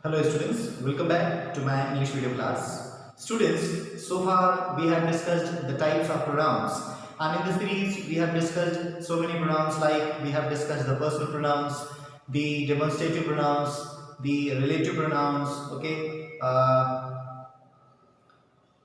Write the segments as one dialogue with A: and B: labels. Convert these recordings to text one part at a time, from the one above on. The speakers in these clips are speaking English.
A: Hello students, welcome back to my English video class. Students, so far we have discussed the types of pronouns, and in this series we have discussed so many pronouns, like we have discussed the personal pronouns, the demonstrative pronouns, the relative pronouns,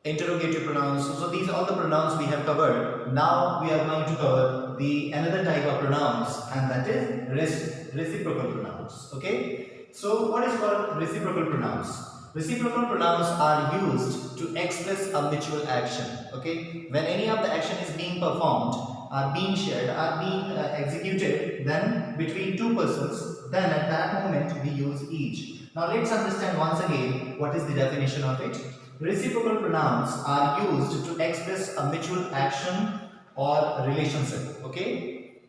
A: interrogative pronouns. So these are all the pronouns we have covered. Now we are going to cover the another type of pronouns, and that is reciprocal pronouns. Okay. So what is called reciprocal pronouns? Reciprocal pronouns are used to express a mutual action. Okay. When any of the action is being performed, are being shared, are being executed, then between two persons, then at that moment we use each. Now let's understand once again what is the definition of it. Reciprocal pronouns are used to express a mutual action or relationship. Okay.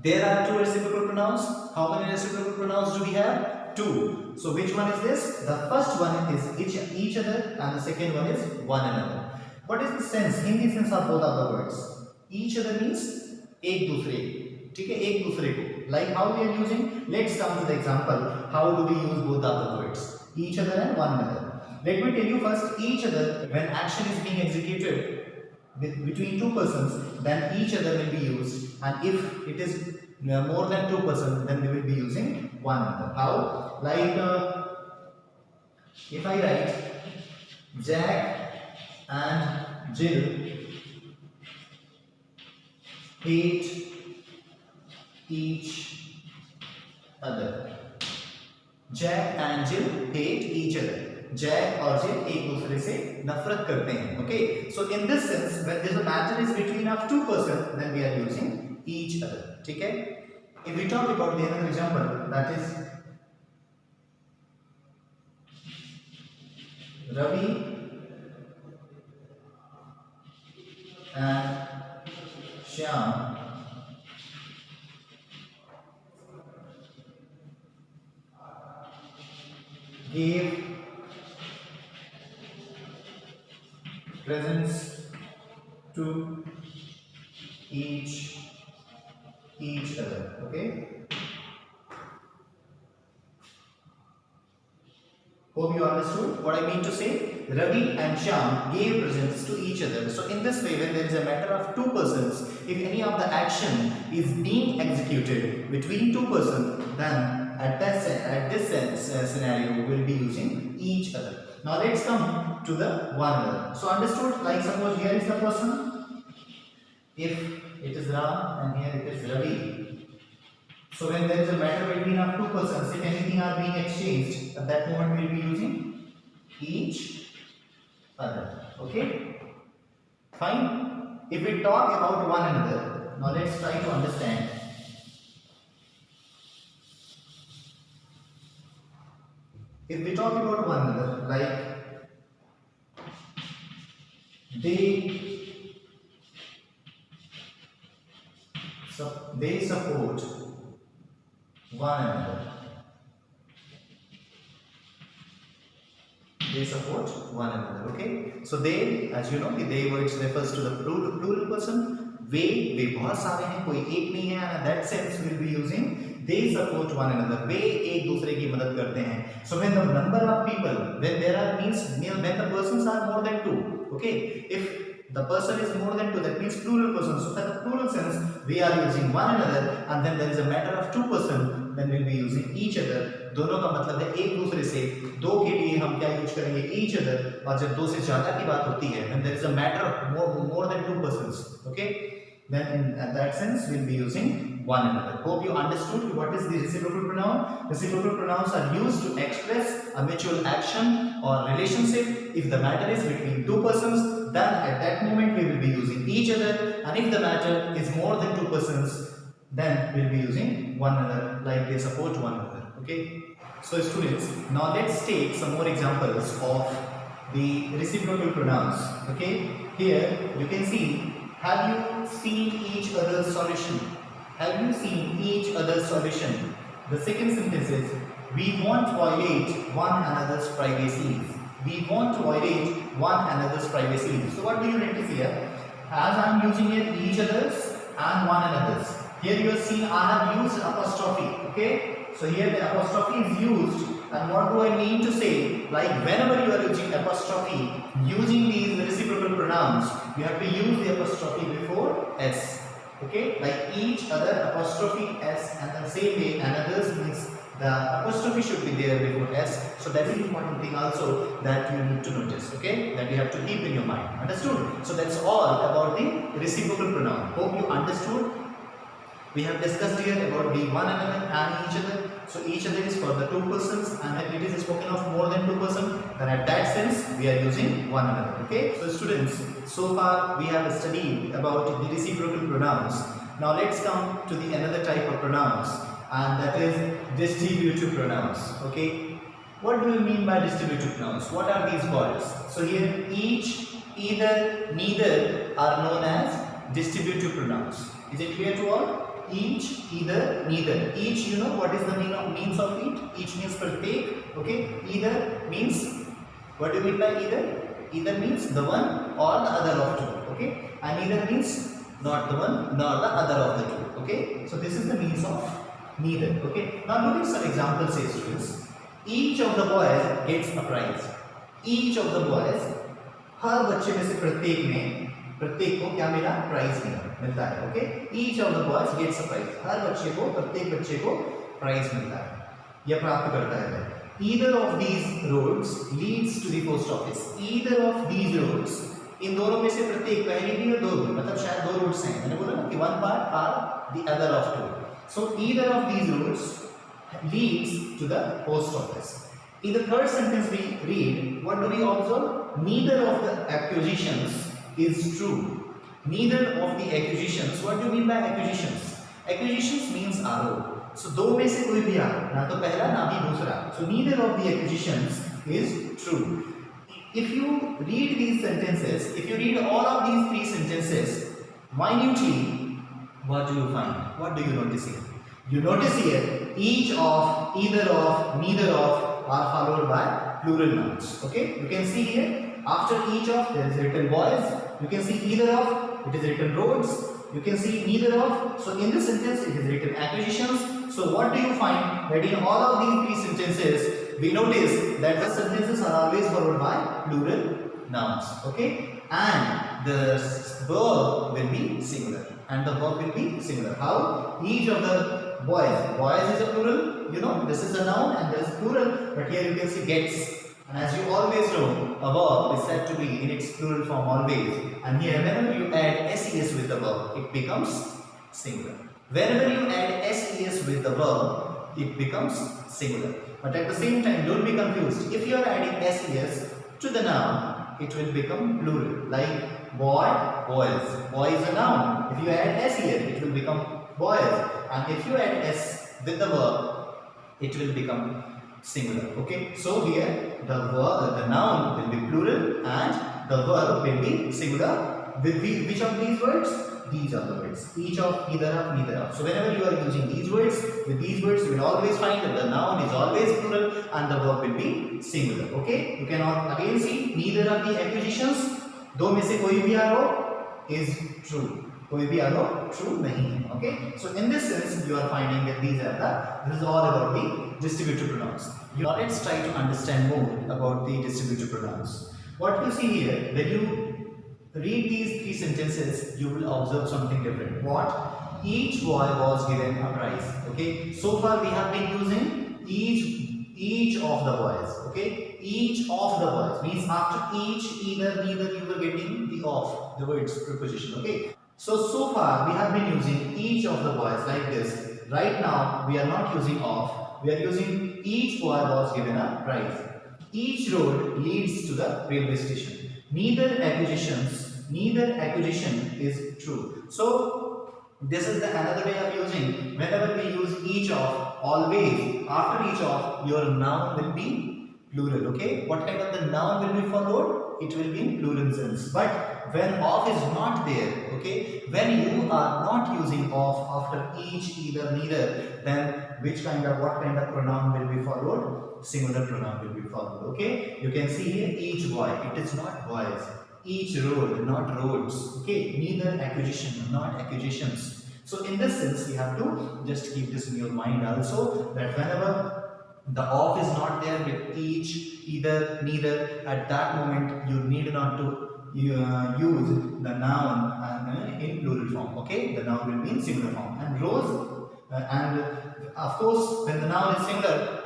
A: There are two reciprocal pronouns. How many reciprocal pronouns do we have? Two. So which one is this? The first one is each other, and the second one is one another. What is the sense, Hindi sense of both of the words? Each other means एक दूसरे, ठीक है, एक दूसरे को. Like how we are using? Let's come to the example. How do we use both of the words? Each other and one another. Let me tell you first. Each other, when action is being executed between two persons, then each other will be used, and if it is more than two persons, then we will be using one another. How? Like if I write Jack and Jill hate each other. Jack and Jill hate each other. Jack और Jill एक दूसरे से नफरत करते हैं. Okay, so in this sense, when there's a matter is between of two persons, then we are using each other. ठीक है? If we talk about the another example, that is Ravi and Shyam gave presents to each other. Okay, hope you understood what I mean to say. Ravi and Shyam gave presents to each other. So in this way, when there is a matter of two persons, if any of the action is being executed between two persons, then at this scenario we will be using each other. Now let's come to the one another. So understood, like suppose here is the person, if it is Ram and here it is Ravi. So when there is a matter between of two persons, if anything are being exchanged, at that moment we will be using each other. Okay, fine. If we talk about one another, now let's try to understand. If we talk about one another, like they support one another. They support one another. Okay. So they, as you know, they words refers to the plural person. वे बहुत सारे हैं, कोई एक नहीं है, and that sense will be using they support one another. वे एक दूसरे की मदद करते हैं. So when the number of people, when there are means when the persons are more than two. Okay, if the person is more than two, that means plural person. So for the plural sense, we are using one another, and then there is a matter of two person, then we'll be using each other. दोनों का मतलब है एक दूसरे से. दो के लिए हम क्या यूज करेंगे? each other. और जब दो से ज्यादा की बात होती है, when there is a matter of more than two persons, okay, then in that sense we'll be using one another. Hope you understood what is the reciprocal pronoun. Reciprocal pronouns are used to express a mutual action or relationship. If the matter is between two persons, then at that moment we will be using each other, and if the matter is more than two persons, then we'll be using one another, like they support one another. Okay, so students, now let's take some more examples of the reciprocal pronouns. Okay, here you can see, have you seen each other's solution? Have you seen each other's solution? The second sentence is, we won't violate one another's privacy. We won't violate one another's privacy. So what do you notice here? As I am using here each other's and one another's. Here you have seen I have used apostrophe. Okay, so here the apostrophe is used And what do I mean to say? Like whenever you are using apostrophe, using these reciprocal pronouns, you have to use the apostrophe before s. Okay, like each other apostrophe s, and the same way another's means the apostrophe should be there before s. So that is important thing also that you need to notice. Okay, that you have to keep in your mind. Understood? So that's all about the reciprocal pronoun. Hope you understood. We have discussed here about the one another and each other. So each other is for the two persons, and when it is spoken of more than two persons, then at that sense we are using one another. Okay. So students, so far we have studied about the reciprocal pronouns. Now let's come to the another type of pronouns, and that is distributive pronouns. Okay. What do you mean by distributive pronouns? What are these called? So here each, either, neither are known as distributive pronouns. Is it clear to all? Each, either, neither. Each, you know what is the means of it? Each means pratyek. Okay. Either means, what do you mean by either? Either means the one or the other of two. Okay. And neither means not the one nor the other of the two. Okay. So this is the means of neither. Okay. Now look at some examples here, students. Each of the boys gets a prize. Each of the boys, हर बच्चे में से प्रत्येक को क्या मिला? Prize मिलता है. Okay. Each of the boys gets a prize. हर बच्चे को, प्रत्येक बच्चे को प्राइज मिलता है या प्राप्त करता है. Either of these roads leads to the post office. Either of these roads, इन दोनों में से प्रत्येक, पहली भी और दो भी, मतलब शायद दो रोड्स हैं. मैंने बोला ना कि one part or the other of two. So either of these roads leads to the post office. In the third sentence we read, what do we observe? Neither of the acquisitions is true. Neither of the acquisitions. What do you mean by acquisitions? Acquisitions means आरोप. So दो में से कोई भी आरोप, ना तो पहला ना भी दूसरा. So neither of the acquisitions is true. If you read these sentences, if you read all of these three sentences minutely, what do you find? What do you notice here? You notice here, each of, either of, neither of are followed by plural nouns. Okay, you can see here after each of there is written boys. You can see either of, it is written roads. You can see neither of. So in this sentence it is written acquisitions. So what do you find? That in all of these three sentences we notice that the sentences are always followed by plural nouns. Okay, and the verb will be singular. And the verb will be singular. How? Each of the boys is a plural, you know, this is a noun and there is plural, but here you can see gets. And as you always know, a verb is said to be in its plural form always, and here whenever you add ses with the verb, it becomes singular. Whenever you add ses with the verb, it becomes singular. But at the same time, don't be confused. If you are adding ses to the noun, it will become plural, like boy, boys. Boy is a noun. If you add s here, it will become boys, and if you add s with the verb, it will become singular. Okay, so here the noun will be plural and the verb will be singular. With which of these words? These are the words. Each of, either of, neither of. So whenever you are using these words, with these words you will always find that the noun is always plural and the verb will be singular. Okay, you can again see neither of the acquisitions, दो में से कोई भी आरोप is true. कोई भी आरोप true नहीं है. Okay, so in this sense you are finding that this is all about the distributive pronouns. Now let's try to understand more about the distributive pronouns. What you see here, when you read these three sentences, you will observe something different. What? Each boy was given a prize. Okay, so far we have been using each of the boys. Okay, each of the boys means after each, either, neither, you were getting the of, the words preposition. Okay, so far we have been using each of the boys like this. Right now we are not using of, we are using each boy was given a prize. Each road leads to the railway station. Neither acquisition is true. So this is the another way of using. Whenever we use each of, always after each of your noun will be plural. Okay, what kind of the noun will be followed? It will be in plural sense. But when of is not there, okay, when you are not using of after each, either, neither, then what kind of pronoun will be followed? Singular pronoun will be followed. Okay, you can see here each boy, it is not boys. Each road, not roads. Okay, neither acquisition, not acquisitions. So in this sense, you have to just keep this in your mind also, that whenever the of is not there with each, either, neither. At that moment, you need not to use the noun in plural form. Okay, the noun will be in singular form. And Rose, and of course, when the noun is singular,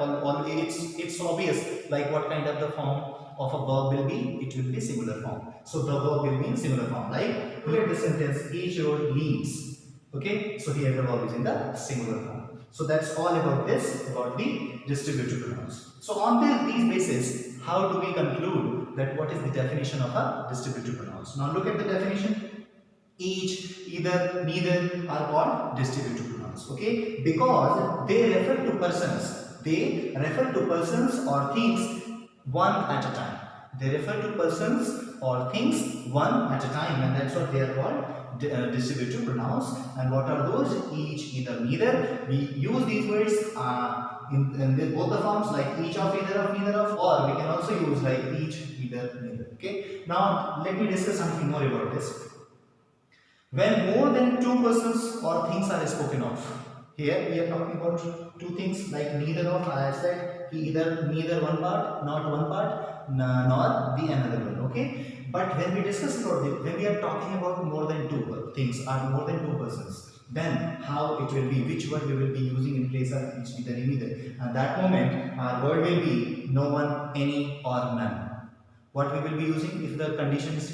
A: it's obvious like what kind of the form of a verb will be. It will be singular form. So the verb will be in singular form. Like look at the sentence: each road leads. Okay, so here the verb is in the singular form. So that's all about this, about the distributive pronouns. So on these basis, how do we conclude that what is the definition of a distributive pronouns? Now look at the definition. Each, either, neither are called distributive pronouns. Okay, because they refer to persons. They refer to persons or things one at a time. They refer to persons or things one at a time, and that's what they are called, distributive pronouns. And what are those? Each, either, neither. We use these words in both the forms, like each of, either of, neither of, or we can also use like each, either, neither. Okay. Now let me discuss something more about this. When more than two persons or things are spoken of, here we are talking about two things, like neither of. I have said neither one part, not one part, nor the another one. Okay, but when we discuss about it, when we are talking about more than two things or more than two persons, then how it will be, which word we will be using in place of each, either, neither. At that moment, our word will be no one, any, or none. What we will be using if the condition is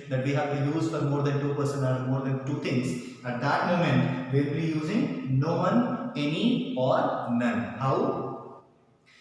A: that we have to use for more than two person or more than two things, at that moment we will be using no one, any, or none. How?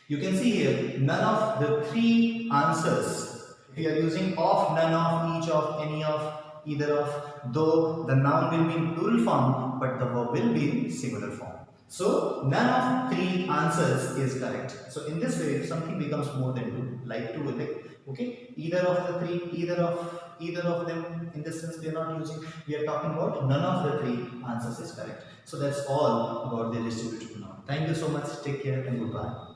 A: You can see here none of the three answers. We are using of, none of, each of, any of, either of, though the noun will be in plural form but the verb will be in singular form. So none of three answers is correct. So in this way, if something becomes more than two, like two, like, okay, either of the three, either of them, in this sense we are not using. We are talking about none of the three answers is correct. So that's all about the distributive pronoun. Thank you so much. Take care and goodbye.